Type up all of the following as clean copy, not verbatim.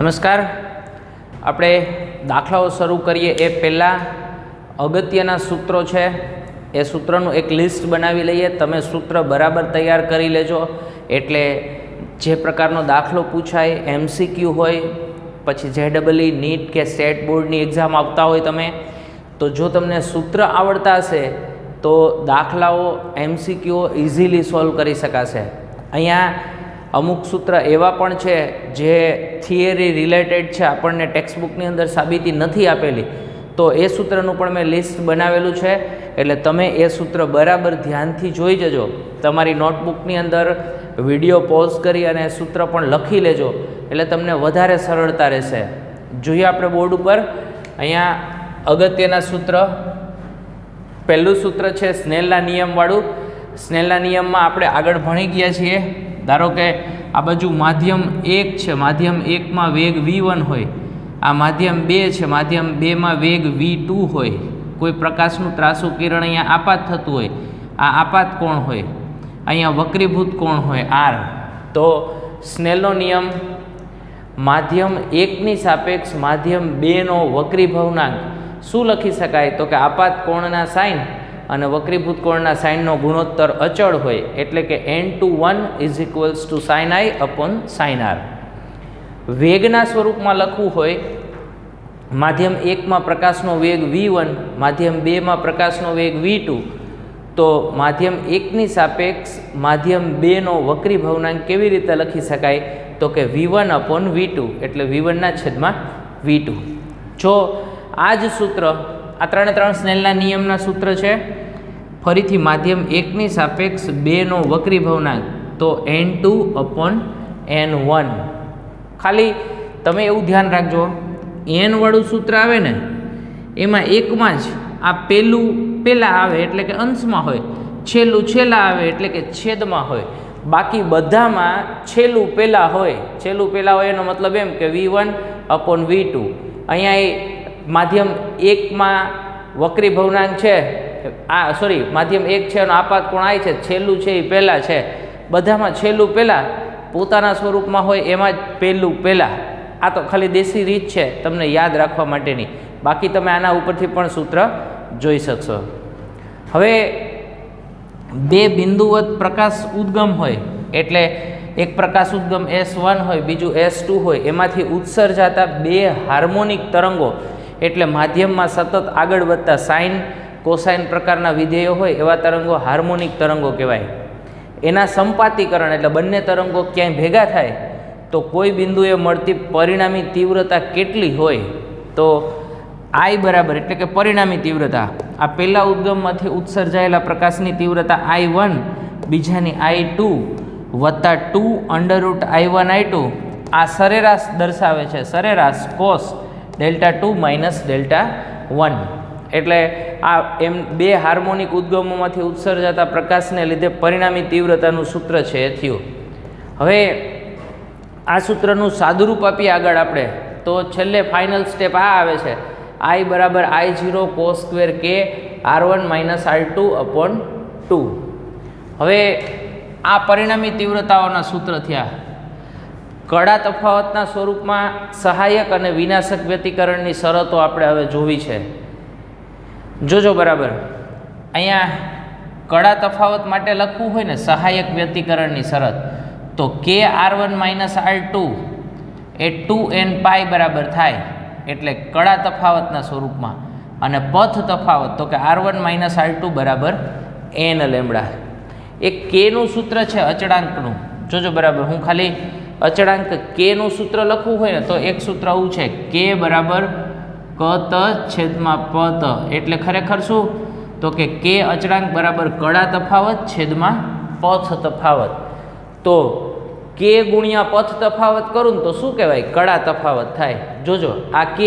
નમસ્કાર. આપણે દાખલાઓ શરૂ કરીએ એ પહેલાં અગત્યના સૂત્રો છે, એ સૂત્રનું એક લિસ્ટ બનાવી લઈએ. તમે સૂત્ર બરાબર તૈયાર કરી લેજો, એટલે જે પ્રકારનો દાખલો પૂછાય, MCQ હોય, પછી JEE નીટ કે સ્ટેટ બોર્ડની એક્ઝામ આપતા હોય તમે, તો જો તમને સૂત્ર આવડતા હશે તો દાખલાઓ MCQ ઇઝીલી સોલ્વ કરી શકાશે. અહીંયા અમુક સૂત્ર એવા પણ છે જે થિયરી રિલેટેડ છે, આપણને ટેક્સ્ટબુકની અંદર સાબિતી નથી આપેલી, તો એ સૂત્રનું પણ મેં લિસ્ટ બનાવેલું છે. એટલે તમે એ સૂત્ર બરાબર ધ્યાનથી જોઈ જજો. તમારી નોટબુકની અંદર વિડીયો પોઝ કરી અને સૂત્ર પણ લખી લેજો, એટલે તમને વધારે સરળતા રહેશે. જોઈએ આપણે બોર્ડ ઉપર. અહીંયા અગત્યના સૂત્ર, પહેલું સૂત્ર છે સ્નેલના નિયમવાળું. સ્નેલના નિયમમાં આપણે આગળ ભણી ગયા છીએ. ધારો કે આ બાજુ માધ્યમ 1 છે, માધ્યમ 1માં વેગ v1 હોય, આ માધ્યમ 2 છે, માધ્યમ 2માં વેગ v2 હોય. કોઈ પ્રકાશનું ત્રાસુ કિરણ અહીંયા આપાત થતું હોય, આ આપાત કોણ હોય, અહીંયા વક્રીભૂત કોણ હોય r. તો સ્નેલનો નિયમ માધ્યમ 1ની સાપેક્ષ માધ્યમ 2નો વક્રીભવનાંક શું લખી શકાય? તો કે આપાત કોણના સાઇન અને વક્રીભૂત કોણના સાઇનનો ગુણોત્તર અચળ હોય, એટલે કે n/1 = sin i/sin r. વેગના સ્વરૂપમાં લખવું હોય, માધ્યમ 1માં પ્રકાશનો વેગ v1, માધ્યમ 2માં પ્રકાશનો વેગ v2, તો માધ્યમ 1ની સાપેક્ષ માધ્યમ 2નો વક્રીભવનાંક કેવી રીતે લખી શકાય? તો કે v1/v2, એટલે v1/v2. જો આ જ સૂત્ર, આ ત્રણ સ્નેલના નિયમના સૂત્ર છે. ફરીથી માધ્યમ 1ની સાપેક્ષ 2નો વક્રીભવનાંક, તો n2/n1. ખાલી તમે એવું ધ્યાન રાખજો, n વાળું સૂત્ર આવે ને એમાં એકમાં જ આ પહેલાં આવે એટલે કે અંશમાં હોય, છેલ્લું છેલ્લા આવે એટલે કે છેદમાં હોય. બાકી બધામાં છેલ્લું પહેલાં હોય. છેલ્લું પહેલાં હોય એનો મતલબ એમ કે v1/v2. અહીંયા એ માધ્યમ 1માં વક્રીભવનાંક છે, માધ્યમ 1 છે એનો આપાત કોણ I છે, છેલ્લું છે એ પહેલાં છે. બધામાં છેલ્લું પહેલાં પોતાના સ્વરૂપમાં હોય, એમાં જ પહેલું પહેલાં. આ તો ખાલી દેશી રીત છે તમને યાદ રાખવા માટેની. બાકી તમે આના ઉપરથી પણ સૂત્ર જોઈ શકશો. હવે બે બિંદુવત પ્રકાશ ઉદ્ગમ હોય, એટલે એક પ્રકાશ ઉદ્ગમ S1 હોય, બીજું S2 હોય, એમાંથી ઉત્સર્જાતા બે હાર્મોનિક તરંગો, એટલે માધ્યમમાં સતત આગળ વધતા સાઇન કોસાઇન પ્રકારના વિધેયો હોય, એવા તરંગો હાર્મોનિક તરંગો કહેવાય. એના સંપાતીકરણ એટલે બંને તરંગો ક્યાંય ભેગા થાય તો કોઈ બિંદુએ મળતી પરિણામી તીવ્રતા કેટલી હોય? તો I બરાબર, એટલે કે પરિણામી તીવ્રતા, આ પહેલા ઉદ્ગમમાંથી ઉત્સર્જાયેલા પ્રકાશની તીવ્રતા I1, બીજાની I2 વત્તા 2√I1I2, આ સરેરાશ દર્શાવે છે, સરેરાશ cos Δ2 - Δ1. એટલે આ એમ બે હાર્મોનિક ઉદ્ગમોમાંથી ઉત્સર્જાતા પ્રકાશને લીધે પરિણામી તીવ્રતાનું સૂત્ર છે એ થયું. હવે આ સૂત્રનું સાદુરૂપ આપીએ આગળ આપણે, તો છેલ્લે ફાઇનલ સ્ટેપ આ આવે છે, I બરાબર I0 cos² k R1 - R2/2. હવે આ પરિણામી તીવ્રતાઓના સૂત્ર થયા. કડા તફાવતના સ્વરૂપમાં સહાયક અને વિનાશક વ્યતિકરણની શરતો આપણે હવે જોવી છે. જોજો બરાબર. અહીંયા કડા તફાવત માટે લખવું હોય ને સહાયક વ્યતિકરણની શરત, તો k R1 - R2 એ 2n π બરાબર થાય, એટલે કડા તફાવતના સ્વરૂપમાં. અને પથ તફાવત, તો કે R1 - R2 બરાબર n લેમ્બડા. એક kનું સૂત્ર છે અચળાંકનું. જોજો બરાબર, હું ખાલી અચળાંક kનું સૂત્ર લખવું હોય ને તો એક સૂત્ર આવું છે, k બરાબર કત છેદમાં પત. એટલે ખરેખર શું? તો કે k અચળાંક બરાબર કડા તફાવત છેદમાં પથ તફાવત. તો k ગુણ્યા પથ તફાવત કરું ને તો શું કહેવાય? કડા તફાવત થાય. જોજો આ k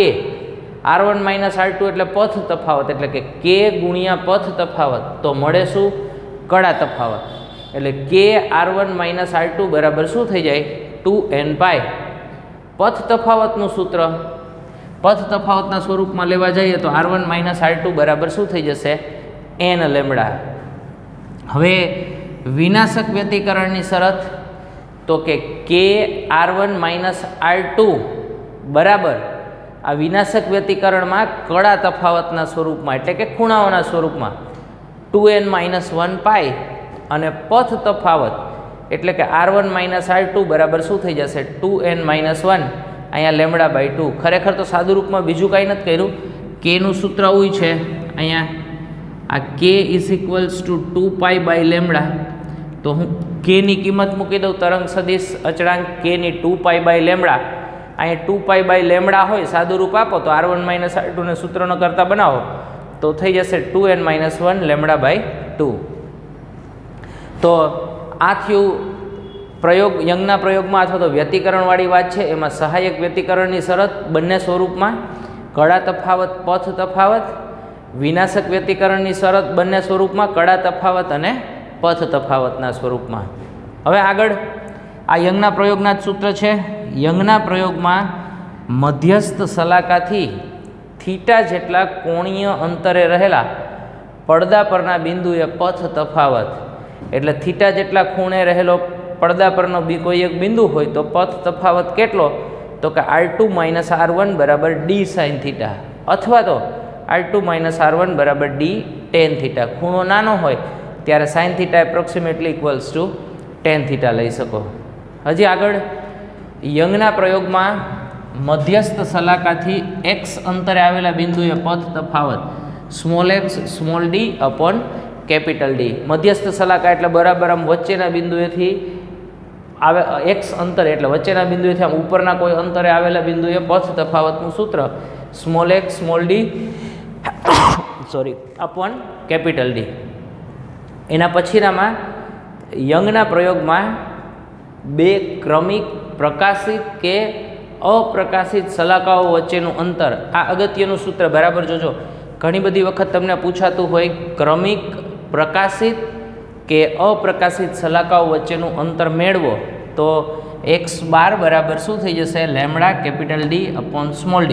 R1 - R2 એટલે પથ તફાવત, એટલે કે k ગુણ્યા પથ તફાવત, તો મળે શું? કડા તફાવત. એટલે k R1 - R2 બરાબર શું થઈ જાય? 2n π. પથ તફાવતનું સૂત્ર પથ તફાવતના સ્વરૂપમાં લેવા જઈએ તો R1 - R2 બરાબર શું થઈ જશે? n lambda. હવે વિનાશક વ્યતિકરણની શરત, તો કે k R1 - R2 બરાબર આ વિનાશક વ્યતિકરણમાં કડા તફાવતના સ્વરૂપમાં એટલે કે ખૂણાઓના સ્વરૂપમાં 2n-1 પાઈ અને પથ તફાવત એટલે કે r1 - r2 બરાબર શું થઈ જશે 2n-1 અહીંયા λ/2. ખરેખર તો સાદું રૂપમાં બીજું કાંઈ નથી કર્યું. કેનું સૂત્ર આવું છે અહીંયા આ k = 2 π/λ. તો હું કેની કિંમત મૂકી દઉં તરંગ સદિશ અચળાંક કેની 2 π/λ. અહીંયા 2 π/λ હોય સાદું રૂપ આપો તો r1 - r2 ને સૂત્રનો કરતા બનાવો તો થઈ જશે 2n-1 λ/2. તો આ થયું પ્રયોગ યંગના પ્રયોગમાં અથવા તો વ્યતિકરણવાળી વાત છે. એમાં સહાયક વ્યતિકરણની શરત બંને સ્વરૂપમાં, કડા તફાવત પથ તફાવત, વિનાશક વ્યતિકરણની શરત બંને સ્વરૂપમાં, કડા તફાવત અને પથ તફાવતના સ્વરૂપમાં. હવે આગળ આ યંગના પ્રયોગના જ સૂત્ર છે. યંગના પ્રયોગમાં મધ્યસ્થ સલાકાથી થીટા જેટલા કોણીય અંતરે રહેલા પડદા પરના બિંદુએ પથ તફાવત એટલે થીટા જેટલા ખૂણે રહેલો પડદા પરનો કોઈ એક બિંદુ હોય તો પથ તફાવત કેટલો તો કે r2 - r1 બરાબર d sin થીટા અથવા તો r2 - r1 બરાબર d tan થીટા. ખૂણો નાનો હોય ત્યારે sin theta approximately = tan theta લઈ શકો. હજી આગળ યંગના પ્રયોગમાં મધ્યસ્થ સલાકાથી x અંતરે આવેલા બિંદુએ પથ તફાવત x d upon D. મધ્યસ્થ સલાકા એટલે બરાબર આમ વચ્ચેના બિંદુએથી આવે x અંતરે એટલે વચ્ચેના બિંદુએથી આમ ઉપરના કોઈ અંતરે આવેલા બિંદુએ પથ તફાવતનું સૂત્ર x d upon D. એના પછીનામાં યંગના પ્રયોગમાં બે ક્રમિક પ્રકાશિત કે અપ્રકાશિત સલાકાઓ વચ્ચેનું અંતર, આ અગત્યનું સૂત્ર બરાબર જોજો. ઘણી બધી વખત તમને પૂછાતું હોય ક્રમિક પ્રકાશિત કે અપ્રકાશિત સલાકાઓ વચ્ચેનું અંતર મેળવો તો x12 બરાબર શું થઈ જશે λ D upon d.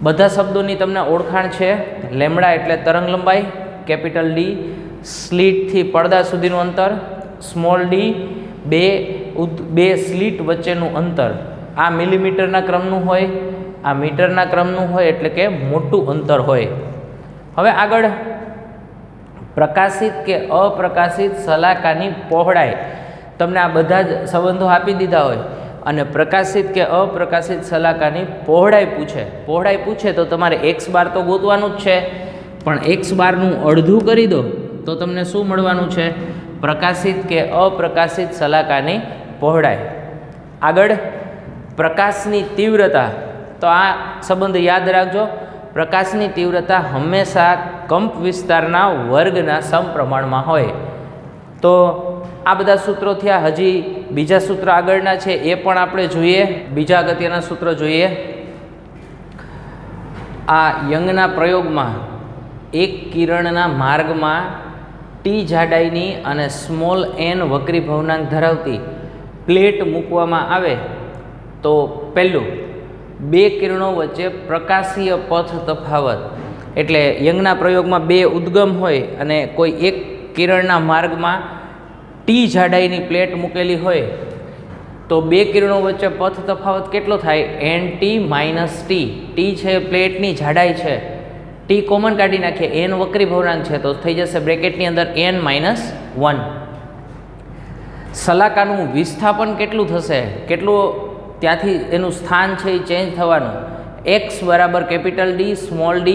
બધા શબ્દોની તમને ઓળખાણ છે. લેમ્ડા એટલે તરંગ લંબાઈ, D સ્લીટથી પડદા સુધીનું અંતર, d બે સ્લીટ વચ્ચેનું અંતર. આ મિલીમીટરના ક્રમનું હોય, આ મીટરના ક્રમનું હોય એટલે કે મોટું અંતર હોય. હવે આગળ પ્રકાશિત કે અપ્રકાશિત સલાકાની પહોળાઈ, તમને આ બધા જ સંબંધો આપી દીધા હોય અને પ્રકાશિત કે અપ્રકાશિત સલાકાની પહોળાઈ પૂછે તો તમારે x12 તો ગોતવાનું જ છે, પણ x12નું અડધું કરી દો તો તમને શું મળવાનું છે પ્રકાશિત કે અપ્રકાશિત સલાકાની પહોળાઈ. આગળ પ્રકાશની તીવ્રતા, તો આ સંબંધ યાદ રાખજો. પ્રકાશની તીવ્રતા હંમેશા કંપ વિસ્તારના વર્ગના સમપ્રમાણમાં હોય. તો આ બધા સૂત્રો થયા. હજી બીજા સૂત્ર આગળના છે એ પણ આપણે જોઈએ. બીજા અગત્યના સૂત્ર જોઈએ. આ યંગના પ્રયોગમાં એક કિરણના માર્ગમાં ટી જાડાઈની અને n વક્રી ભવનાંક ધરાવતી પ્લેટ મૂકવામાં આવે તો પહેલું બે કિરણો વચ્ચે પ્રકાશીય પથ તફાવત એટલે યંગના પ્રયોગમાં બે ઉદ્ગમ હોય અને કોઈ એક કિરણના માર્ગમાં ટી જાડાઈની પ્લેટ મૂકેલી હોય તો બે કિરણો વચ્ચે પથ તફાવત કેટલો થાય nt - t. ટી છે પ્લેટની જાડાઈ છે, ટી કોમન કાઢી નાખીએ, n વક્રી ભવનાંક છે તો થઈ જશે બ્રેકેટની અંદર n-1. સલાકાનું વિસ્થાપન કેટલું થશે, કેટલું ત્યાંથી એનું સ્થાન છે એ ચેન્જ થવાનું. x બરાબર D small d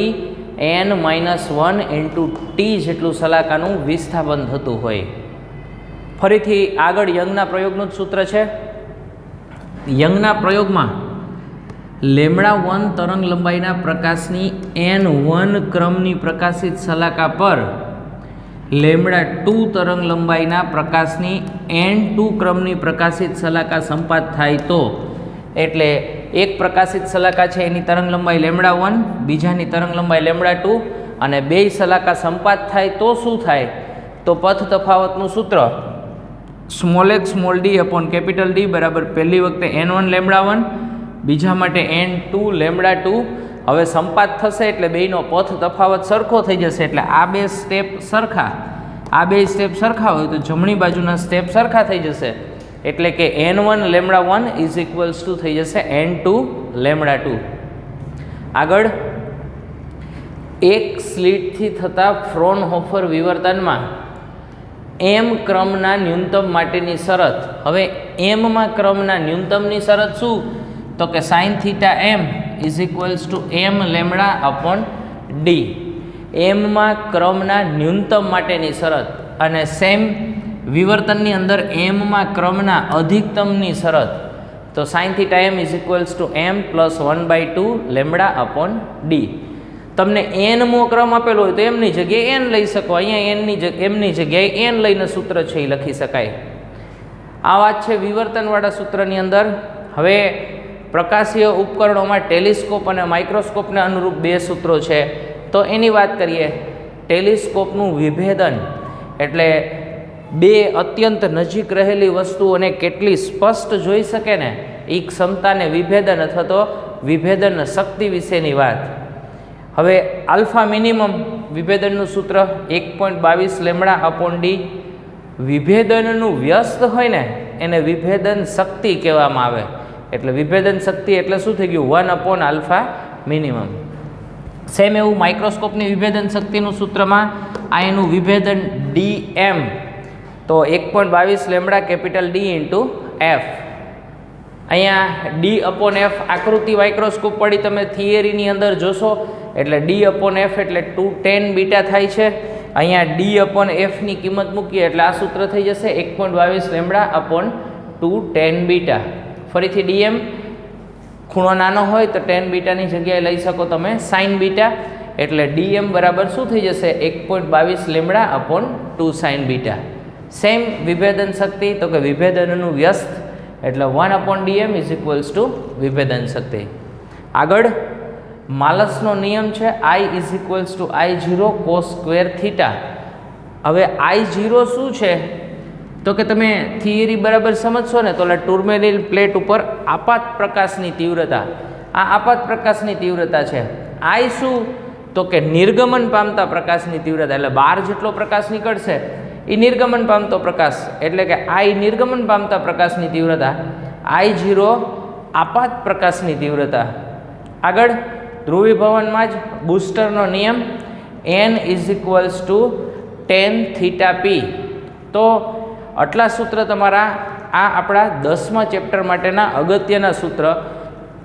n-1 into T જેટલું સલાકાનું વિસ્થાપન થતું હોય. ફરીથી આગળ યંગના પ્રયોગનું જ સૂત્ર છે. યંગના પ્રયોગમાં λ1 તરંગ લંબાઈના પ્રકાશની n1 ક્રમની પ્રકાશિત સલાકા પર λ2 તરંગ લંબાઈના પ્રકાશની n2 ક્રમની પ્રકાશિત સલાકા સંપાત થાય તો, એટલે એક પ્રકાશિત સલાકા છે એની તરંગ લંબાઈ λ1, બીજાની તરંગ લંબાઈ λ2 અને બેય સલાકા સંપાત થાય તો શું થાય તો પથ તફાવતનું સૂત્ર x d upon D બરાબર પહેલી વખતે n1 λ1, બીજા માટે n2 λ2. હવે સંપાત થશે એટલે બેયનો પથ તફાવત સરખો થઈ જશે. એટલે આ બે સ્ટેપ સરખા હોય તો જમણી બાજુના સ્ટેપ સરખા થઈ જશે. એટલે કે n1 λ1 ઇઝ ઇક્વલ્સ ટુ થઈ જશે n2 λ2. આગળ એક સ્લિટથી થતા ફ્રોનહોફર વિવર્તનમાં એમ ક્રમના ન્યૂનતમ માટેની શરત. હવે એમમાં ક્રમના ન્યૂનતમની શરત શું? તો કે sin theta M is equals to M lambda upon D. એમમાં ક્રમના ન્યૂનતમ માટેની શરત અને સેમ વિવર્તનની અંદર એમમાં ક્રમના અધિકતમની શરત. તો sin theta M is equals to m plus 1/2 lambda upon d. તમને એનમો ક્રમ આપેલો હોય તો એમની જગ્યાએ એન લઈ શકો. અહીંયા એમની જગ્યાએ એન લઈને સૂત્ર છે એ લખી શકાય. આ વાત છે વિવર્તનવાળા સૂત્રની અંદર. હવે પ્રકાશીય ઉપકરણોમાં ટેલિસ્કોપ અને માઇક્રોસ્કોપને અનુરૂપ બે સૂત્રો છે. તો એની વાત કરીએ. ટેલિસ્કોપનું વિભેદન એટલે બે અત્યંત નજીક રહેલી વસ્તુઓને કેટલી સ્પષ્ટ જોઈ શકે ને એ ક્ષમતાને વિભેદન અથવા તો વિભેદન શક્તિ વિશેની વાત. હવે આલ્ફા મિનિમમ વિભેદનનું સૂત્ર 1.22 લેમડા અપોન ડી. વિભેદનનું વ્યસ્ત હોય ને એને વિભેદન શક્તિ કહેવામાં આવે. એટલે વિભેદન શક્તિ એટલે શું થઈ ગયું? 1 અપોન આલ્ફા મિનિમમ. સેમ એવું માઇક્રોસ્કોપની વિભેદન શક્તિનું સૂત્રમાં આ એનું વિભેદન ડીએમ. તો 1.22 lambda capital D into F. અહીંયા ડી અપોન એફ આકૃતિ માઇક્રોસ્કોપ પડી તમે થિયરીની અંદર જોશો એટલે ડી અપોન એફ એટલે 210 બીટા થાય છે. અહીંયા ડી અપોન એફની કિંમત મૂકીએ એટલે આ સૂત્ર થઈ જશે 1.22 લેમડા અપોન 210 બીટા. ફરીથી ડીએમ ખૂણો નાનો હોય તો 10 બીટાની જગ્યાએ લઈ શકો તમે સાઇન બીટા. એટલે ડીએમ બરાબર શું થઈ જશે? 1.22 lambda upon 2 sine beta. Same વિભેદન શક્તિ તો કે વિભેદનનું વ્યસ્ત એટલે 1 upon D M is equals to વિભેદન શક્તિ. આગળ માલસનો નિયમ છે I is equals to I0 cos square theta. હવે I0 શું છે? તો કે તમે થિયરી બરાબર સમજશો ને તો ટુર્મેલિન પ્લેટ ઉપર આપાત પ્રકાશની તીવ્રતા, આ આપાત પ્રકાશની તીવ્રતા છે. I શું? તો કે નિર્ગમન પામતા પ્રકાશની તીવ્રતા. એટલે બહાર જેટલો પ્રકાશ નીકળશે એ નિર્ગમન પામતો પ્રકાશ એટલે કે I નિર્ગમન પામતા પ્રકાશની તીવ્રતા. I0 આપાત પ્રકાશની તીવ્રતા. આગળ ધ્રુવીભવનમાં જ બૂસ્ટરનો નિયમ n is equals two tan theta પી. તો આટલા સૂત્ર તમારા આ આપણા 10મા ચેપ્ટર માટેના અગત્યના સૂત્ર.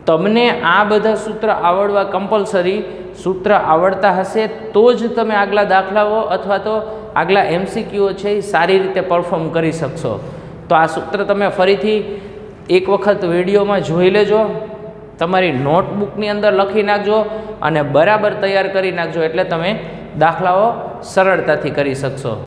તમને આ બધા સૂત્ર આવડવા કમ્પલસરી સૂત્ર આવડતા હશે તો જ તમે આગલા દાખલાઓ અથવા તો આગલા MCQઓ છે એ સારી રીતે પરફોર્મ કરી શકશો. તો આ સૂત્ર તમે ફરીથી એક વખત વિડીયોમાં જોઈ લેજો, તમારી નોટબુકની અંદર લખી નાખજો અને બરાબર તૈયાર કરી નાખજો એટલે તમે દાખલાઓ સરળતાથી કરી શકશો.